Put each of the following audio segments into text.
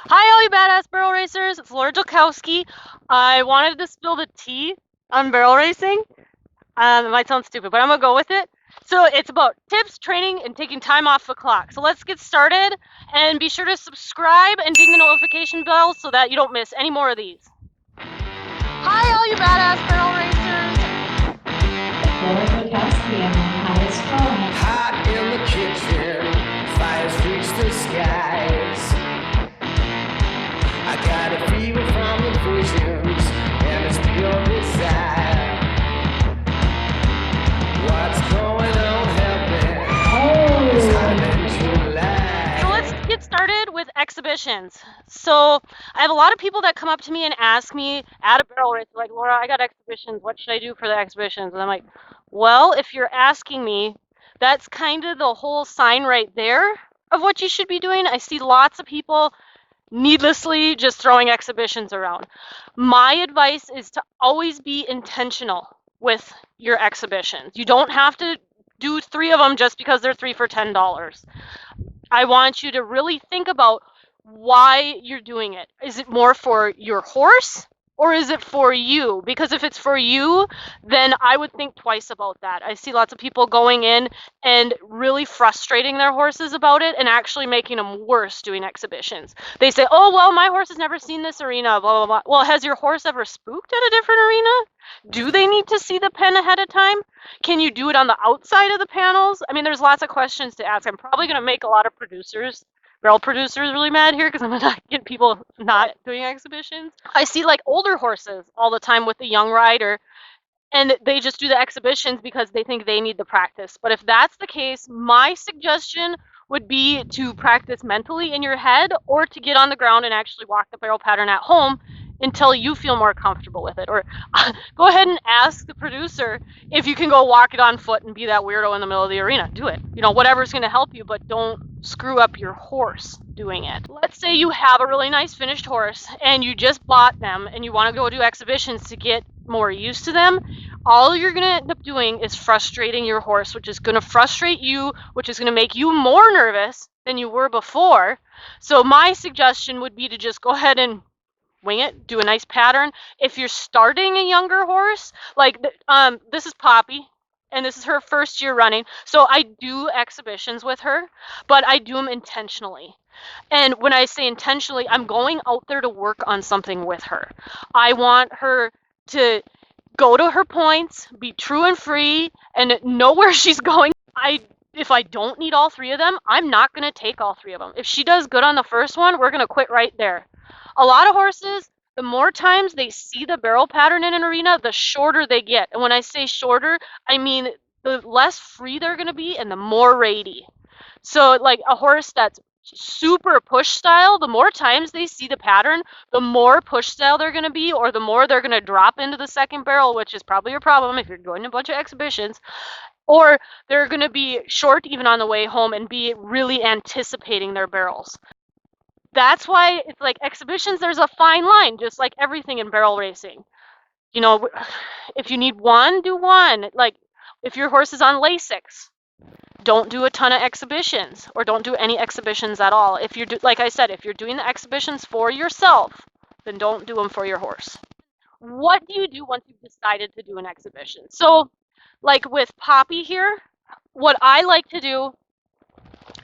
Hi, all you badass barrel racers. It's Laura Jolkowski. I wanted to spill the tea on barrel racing. It might sound stupid, but I'm going to go with it. So it's about tips, training, and taking time off the clock. So let's get started, and be sure to subscribe and ding the notification bell so that you don't miss any more of these. Hi, all you badass barrel racers. Laura Jolkowski, and highest calling. Hot in the kitchen, fires reach the skies. I got a fever from the visions, and it's pure desire. What's going on happening? It's hot in July. So let's get started with exhibitions. So I have a lot of people that come up to me and ask me at a barrel race, like, Laura, I got exhibitions. What should I do for the exhibitions? And I'm like, well, if you're asking me, that's kind of the whole sign right there of what you should be doing. I see lots of people needlessly just throwing exhibitions around. My advice is to always be intentional with your exhibitions. You don't have to do 3 of them just because they're 3 for $10. I want you to really think about why you're doing it. Is it more for your horse or is it for you? Because if it's for you, then I would think twice about that. I see lots of people going in and really frustrating their horses about it and actually making them worse doing exhibitions. They say, oh, well, my horse has never seen this arena, blah, blah, blah. Well, has your horse ever spooked at a different arena? Do they need to see the pen ahead of time? Can you do it on the outside of the panels? I mean, there's lots of questions to ask. I'm probably going to make a lot of barrel producers really mad here because I'm gonna get people not doing exhibitions. I see like older horses all the time with the young rider, and they just do the exhibitions because they think they need the practice. But if that's the case, my suggestion would be to practice mentally in your head or to get on the ground and actually walk the barrel pattern at home until you feel more comfortable with it. Or go ahead and ask the producer if you can go walk it on foot and be that weirdo in the middle of the arena. Do it. You know, whatever's going to help you, but don't screw up your horse doing it. Let's say you have a really nice finished horse and you just bought them and you want to go do exhibitions to get more used to them. All you're going to end up doing is frustrating your horse, which is going to frustrate you, which is going to make you more nervous than you were before. So my suggestion would be to just go ahead and wing it, do a nice pattern. If you're starting a younger horse, like this is Poppy, and this is her first year running. So I do exhibitions with her, but I do them intentionally. And when I say intentionally, I'm going out there to work on something with her. I want her to go to her points, be true and free, and know where she's going. If I don't need all 3 of them, I'm not going to take all 3 of them. If she does good on the first one, we're going to quit right there. A lot of horses, the more times they see the barrel pattern in an arena, the shorter they get. And when I say shorter, I mean the less free they're going to be and the more rady. So like a horse that's super push style, the more times they see the pattern, the more push style they're going to be, or the more they're going to drop into the second barrel, which is probably your problem if you're going to a bunch of exhibitions. Or they're going to be short even on the way home and be really anticipating their barrels. That's why it's like exhibitions, there's a fine line, just like everything in barrel racing. You know, if you need one, do one. Like if your horse is on Lasix, don't do a ton of exhibitions or don't do any exhibitions at all. If you're, like I said, if you're doing the exhibitions for yourself, then don't do them for your horse. What do you do once you've decided to do an exhibition? So like with Poppy here, what I like to do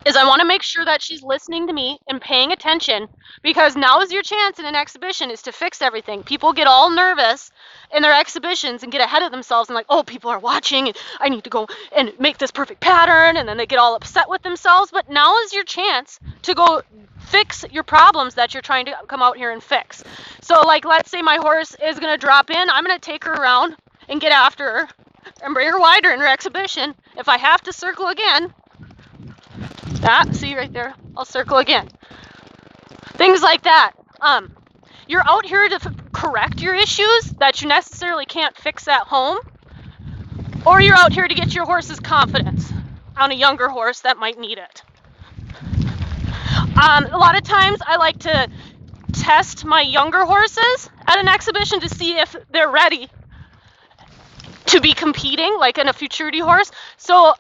is I want to make sure that she's listening to me and paying attention, because now is your chance in an exhibition is to fix everything. People get all nervous in their exhibitions and get ahead of themselves and like, oh, people are watching and I need to go and make this perfect pattern, and then they get all upset with themselves. But now is your chance to go fix your problems that you're trying to come out here and fix. So like, let's say my horse is going to drop in. I'm going to take her around and get after her and bring her wider in her exhibition. If I have to circle again, see right there, I'll circle again. Things like that. You're out here to correct your issues that you necessarily can't fix at home, or you're out here to get your horse's confidence on a younger horse that might need it. A lot of times I like to test my younger horses at an exhibition to see if they're ready to be competing, like in a futurity horse. So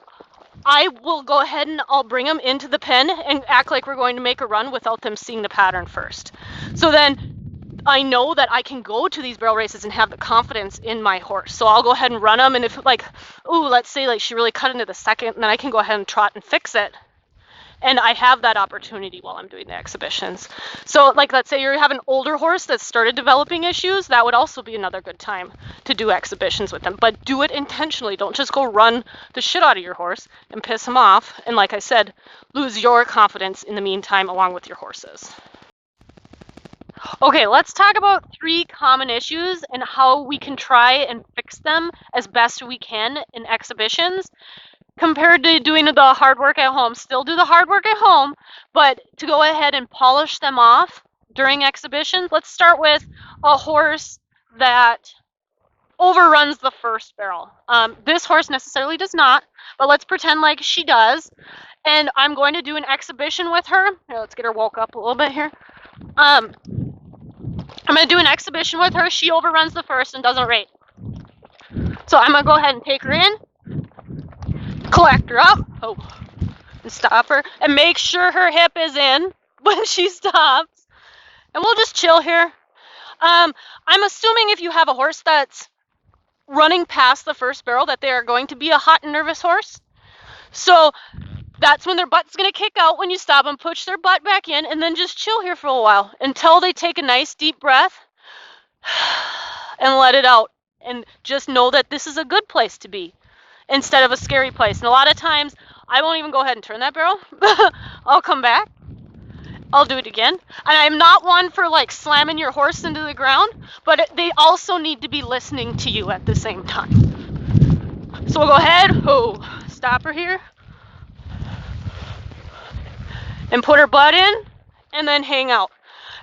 I will go ahead and I'll bring them into the pen and act like we're going to make a run without them seeing the pattern first. So then I know that I can go to these barrel races and have the confidence in my horse. So I'll go ahead and run them, and if like, ooh, let's say like she really cut into the second, then I can go ahead and trot and fix it. And I have that opportunity while I'm doing the exhibitions. So like, let's say you have an older horse that started developing issues, that would also be another good time to do exhibitions with them. But do it intentionally. Don't just go run the shit out of your horse and piss him off. And like I said, lose your confidence in the meantime along with your horses. Okay, let's talk about 3 common issues and how we can try and fix them as best we can in exhibitions, compared to doing the hard work at home. Still do the hard work at home, but to go ahead and polish them off during exhibitions. Let's start with a horse that overruns the first barrel. This horse necessarily does not, but let's pretend like she does. And I'm going to do an exhibition with her. Here, let's get her woke up a little bit here. I'm going to do an exhibition with her. She overruns the first and doesn't rate. So I'm going to go ahead and take her in, collect her up, and stop her, and make sure her hip is in when she stops. And we'll just chill here. I'm assuming if you have a horse that's running past the first barrel that they are going to be a hot and nervous horse. So that's when their butt's going to kick out when you stop them, push their butt back in, and then just chill here for a while until they take a nice deep breath and let it out. And just know that this is a good place to be instead of a scary place. And a lot of times, I won't even go ahead and turn that barrel. I'll come back. I'll do it again. And I'm not one for like slamming your horse into the ground, but they also need to be listening to you at the same time. So we'll go ahead, stop her here, and put her butt in, and then hang out.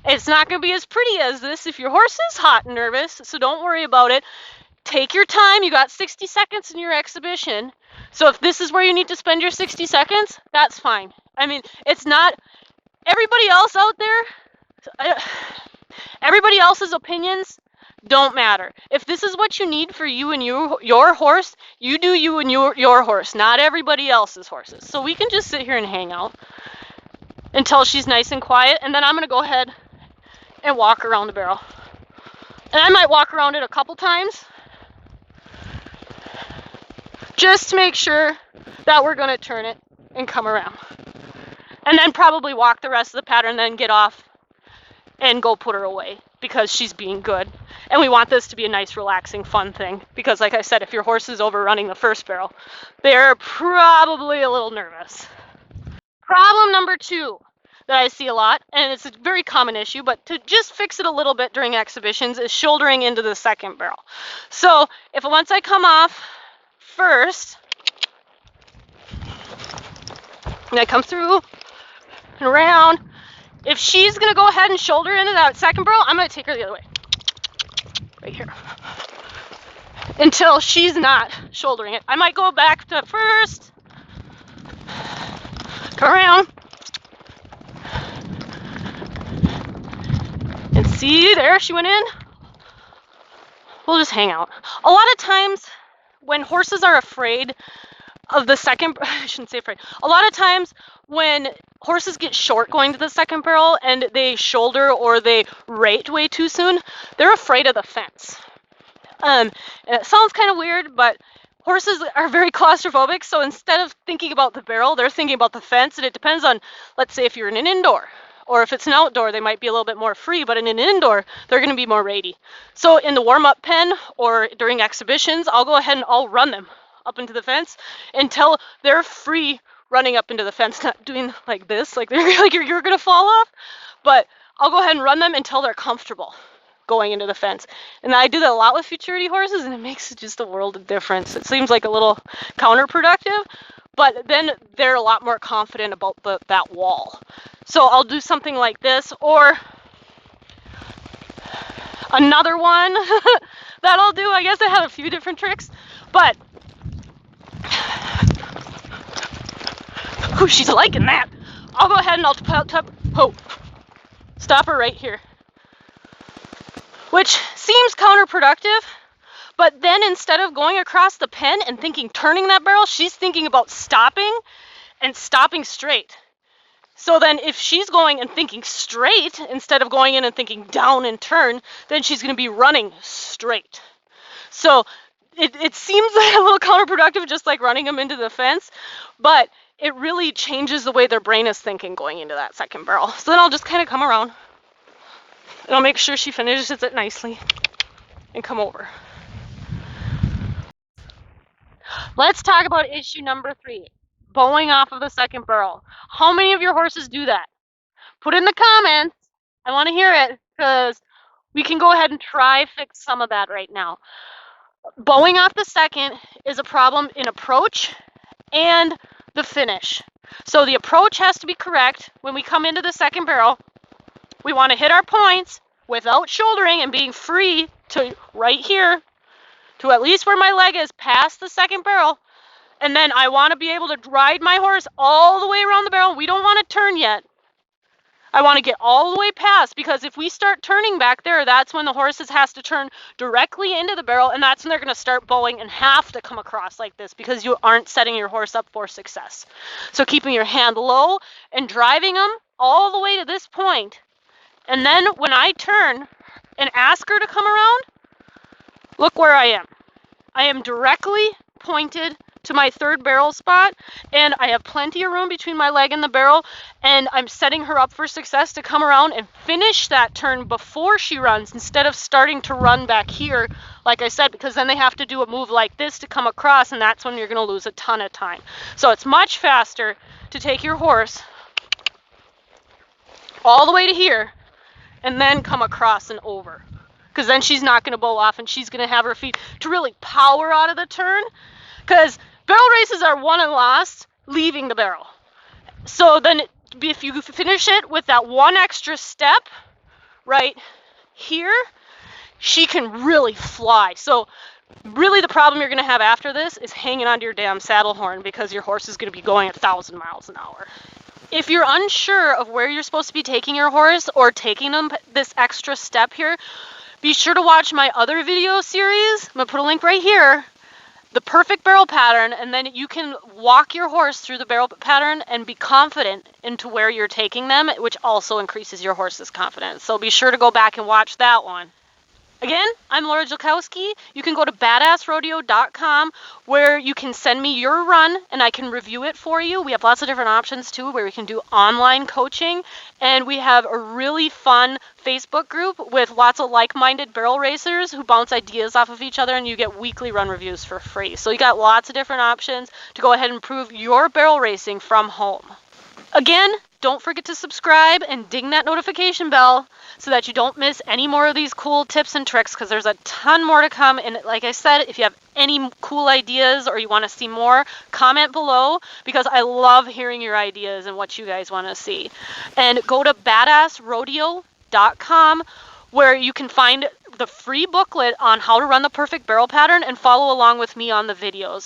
It's not going to be as pretty as this if your horse is hot and nervous, so don't worry about it. Take your time. You got 60 seconds in your exhibition. So if this is where you need to spend your 60 seconds, that's fine. I mean, it's not everybody else out there. Everybody else's opinions don't matter. If this is what you need for you and your horse, you do you and your horse, not everybody else's horses. So we can just sit here and hang out until she's nice and quiet, and then I'm going to go ahead and walk around the barrel. And I might walk around it a couple times just to make sure that we're going to turn it and come around. And then probably walk the rest of the pattern, then get off and go put her away because she's being good. And we want this to be a nice, relaxing, fun thing because, like I said, if your horse is overrunning the first barrel, they're probably a little nervous. Problem number 2 that I see a lot, and it's a very common issue, but to just fix it a little bit during exhibitions, is shouldering into the second barrel. So if once I come off first, and I come through and around, if she's going to go ahead and shoulder into that second barrel, I'm going to take her the other way. Right here. Until she's not shouldering it. I might go back to first, come around, and see, there she went in. We'll just hang out. A lot of times when horses are afraid of the second, I shouldn't say afraid, a lot of times when horses get short going to the second barrel and they shoulder or they rate way too soon, they're afraid of the fence. And it sounds kind of weird, but horses are very claustrophobic, so instead of thinking about the barrel, they're thinking about the fence, and it depends on, let's say if you're in an indoor, or if it's an outdoor, they might be a little bit more free, but in an indoor, they're going to be more ratey. So in the warm-up pen or during exhibitions, I'll go ahead and I'll run them up into the fence until they're free running up into the fence, not doing like this, like they're like you're going to fall off, but I'll go ahead and run them until they're comfortable going into the fence. And I do that a lot with futurity horses, and it makes just a world of difference. It seems like a little counterproductive, but then they're a lot more confident about that wall. So I'll do something like this, or another one that I'll do. I guess I have a few different tricks, but she's liking that. I'll go ahead and I'll stop her right here, which seems counterproductive, But then instead of going across the pen and thinking turning that barrel, she's thinking about stopping and stopping straight. So then if she's going and thinking straight instead of going in and thinking down and turn, then she's going to be running straight. So it seems like a little counterproductive, just like running them into the fence, but it really changes the way their brain is thinking going into that second barrel. So then I'll just kind of come around and I'll make sure she finishes it nicely and come over. Let's talk about issue number 3, bowing off of the second barrel. How many of your horses do that? Put in the comments. I want to hear it because we can go ahead and try fix some of that right now. Bowing off the second is a problem in approach and the finish. So the approach has to be correct. When we come into the second barrel, we want to hit our points without shouldering and being free to right here to at least where my leg is past the second barrel. And then I want to be able to ride my horse all the way around the barrel. We don't want to turn yet. I want to get all the way past, because if we start turning back there, that's when the horses has to turn directly into the barrel, and that's when they're going to start bowing and have to come across like this because you aren't setting your horse up for success. So keeping your hand low and driving them all the way to this point, and then when I turn and ask her to come around, look where I am. I am directly pointed to my third barrel spot, and I have plenty of room between my leg and the barrel, and I'm setting her up for success to come around and finish that turn before she runs, instead of starting to run back here, like I said, because then they have to do a move like this to come across, and that's when you're going to lose a ton of time. So it's much faster to take your horse all the way to here and then come across and over, because then she's not going to bow off, and she's going to have her feet to really power out of the turn, because barrel races are won and lost leaving the barrel. So then if you finish it with that one extra step right here, she can really fly. So really the problem you're going to have after this is hanging onto your damn saddle horn, because your horse is going to be going 1,000 miles an hour. If you're unsure of where you're supposed to be taking your horse or taking them this extra step here, be sure to watch my other video series. I'm going to put a link right here. The perfect barrel pattern, and then you can walk your horse through the barrel pattern and be confident into where you're taking them, which also increases your horse's confidence. So be sure to go back and watch that one. Again, I'm Laura Jelkowski. You can go to badassrodeo.com where you can send me your run and I can review it for you. We have lots of different options too, where we can do online coaching, and we have a really fun Facebook group with lots of like-minded barrel racers who bounce ideas off of each other, and you get weekly run reviews for free. So you got lots of different options to go ahead and improve your barrel racing from home. Again, don't forget to subscribe and ding that notification bell so that you don't miss any more of these cool tips and tricks, because there's a ton more to come. And like I said, if you have any cool ideas or you want to see more, comment below, because I love hearing your ideas and what you guys want to see. And go to badassrodeo.com where you can find the free booklet on how to run the perfect barrel pattern and follow along with me on the videos.